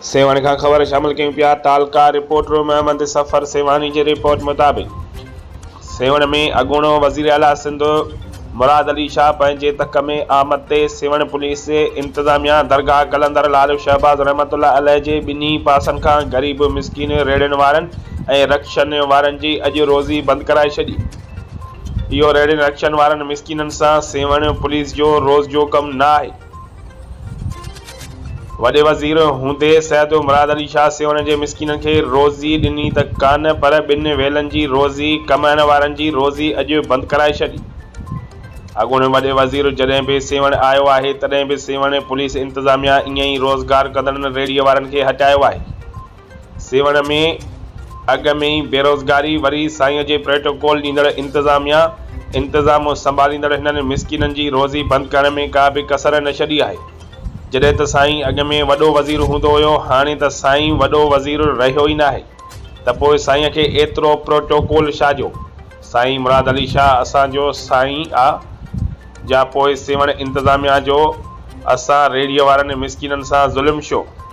सेवण का ख़बर शामिल कयूं पिया। तालका रिपोर्टर मोहम्मद सफ़र सेवानी की रिपोर्ट मुताबिक़ सेवण में अॻूणो वज़ीर आला सिंध मुराद अली शाह पंहिंजे तक में आमद ते सेवण पुलिस इंतज़ामिया दरगाह कलंदर लाल शहबाज रहमतुल्लाह अलैह जे ॿिन्ही पासनि खां ग़रीब मिसकीन रेड़ियुनि वारनि ऐं रक्षन वारनि जी अॼु रोज़ी बंदि कराए छॾी। इहो रेड़ियुनि रक्षन वारनि मिसकीननि सां सेवण पुलिस जो रोज़ जो कमु न आहे। वॾे वज़ीर हूंदे सैयद मुराद अली शाह सेवण जे मिसकीननि खे रोज़ी ॾिनी त कान, पर ॿिनि वेलनि जी रोज़ी कमाइण वारनि जी रोज़ी अॼु बंदि कराए छॾी। अॻूणे वॾे वज़ीर जॾहिं बि सेवण आयो आहे तॾहिं बि सेवण पुलिस इंतज़ामिया ईअं ई रोज़गार कंदड़नि रेड़ीअ वारनि खे हटायो आहे। सेवण में अॻ में ई बेरोज़गारी, वरी साईं जे प्रोटोकॉल ॾींदड़ इंतज़ामिया इंतज़ाम संभालींदड़ हिननि मिसकीननि जी रोज़ी बंदि करण में का बि कसर न छॾी आहे। जॾहिं त साईं अॻ में वॾो वज़ीर हूंदो हुयो, हाणे त साईं वॾो वज़ीर रहियो ई न आहे, त पोइ साईं खे एतिरो प्रोटोकॉल छाजो? साईं मुराद अली शाह असांजो साईं आहे, जा पोइ सेवण इंतज़ामिया जो असां रेड़ीअ वारनि मिसकीननि सां ज़ुल्म छो?